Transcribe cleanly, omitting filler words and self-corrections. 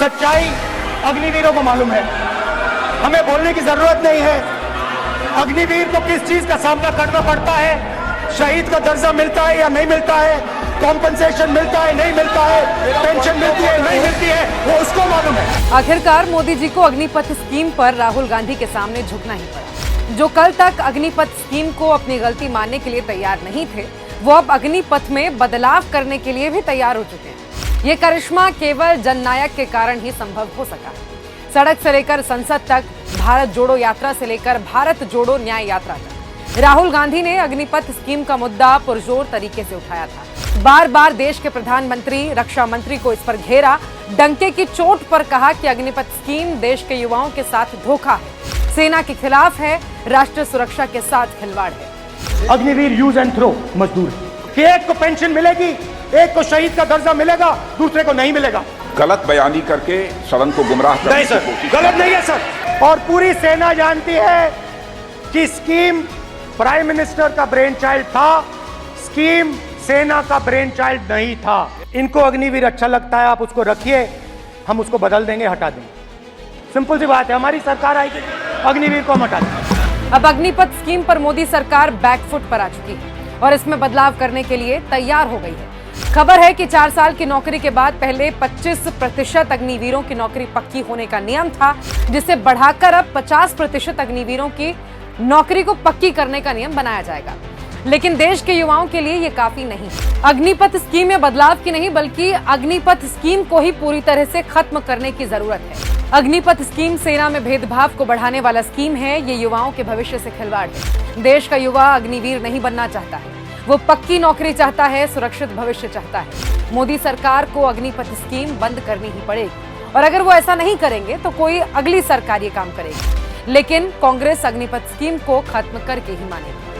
सच्चाई अग्निवीरों को मालूम है, हमें बोलने की जरूरत नहीं है। अग्निवीर को किस चीज का सामना करना पड़ता है, शहीद का दर्जा मिलता है या नहीं मिलता है, कॉम्पनसेशन मिलता है नहीं मिलता है, पेंशन मिलती है नहीं मिलती है, वो उसको मालूम है। आखिरकार मोदी जी को अग्निपथ स्कीम पर राहुल गांधी के सामने झुकना ही पड़ा। जो कल तक अग्निपथ स्कीम को अपनी गलती मानने के लिए तैयार नहीं थे, वो अब अग्निपथ में बदलाव करने के लिए भी तैयार हो चुके हैं। ये करिश्मा केवल जननायक के कारण ही संभव हो सका है। सड़क से लेकर संसद तक, भारत जोड़ो यात्रा से लेकर भारत जोड़ो न्याय यात्रा तक, राहुल गांधी ने अग्निपथ स्कीम का मुद्दा पुरजोर तरीके से उठाया था। बार बार देश के प्रधानमंत्री, रक्षा मंत्री को इस पर घेरा, डंके की चोट पर कहा कि अग्निपथ स्कीम देश के युवाओं के साथ धोखा है, सेना के खिलाफ है, राष्ट्रीय सुरक्षा के साथ खिलवाड़ है। अग्निवीर यूज एंड थ्रो मजदूर कि एक को पेंशन मिलेगी, एक को शहीद का दर्जा मिलेगा, दूसरे को नहीं मिलेगा। गलत बयानी करके सदन को गुमराह करने नहीं की सर, कोशिश गलत नहीं है सर। और पूरी सेना जानती है कि स्कीम प्राइम मिनिस्टर का ब्रेन चाइल्ड था, स्कीम सेना का ब्रेन चाइल्ड नहीं था। इनको अग्निवीर अच्छा लगता है, आप उसको रखिए, हम उसको बदल देंगे, हटा देंगे। सिंपल सी बात है, हमारी सरकार आएगी, अग्निवीर को हम हटा देंगे। अब अग्निपथ स्कीम पर मोदी सरकार बैकफुट पर आ चुकी है और इसमें बदलाव करने के लिए तैयार हो गई है। खबर है कि 4 साल की नौकरी के बाद पहले 25% अग्निवीरों की नौकरी पक्की होने का नियम था, जिसे बढ़ाकर अब 50% अग्निवीरों की नौकरी को पक्की करने का नियम बनाया जाएगा। लेकिन देश के युवाओं के लिए ये काफी नहीं। अग्निपथ स्कीम में बदलाव की नहीं, बल्कि अग्निपथ स्कीम को ही पूरी तरह से खत्म करने की जरूरत है। अग्निपथ स्कीम सेना में भेदभाव को बढ़ाने वाला स्कीम है। ये युवाओं के भविष्य से खिलवाड़ है। देश का युवा अग्निवीर नहीं बनना चाहता है, वो पक्की नौकरी चाहता है, सुरक्षित भविष्य चाहता है। मोदी सरकार को अग्निपथ स्कीम बंद करनी ही पड़ेगी और अगर वो ऐसा नहीं करेंगे तो कोई अगली सरकार ये काम करेगी। लेकिन कांग्रेस अग्निपथ स्कीम को खत्म करके ही मानेगी।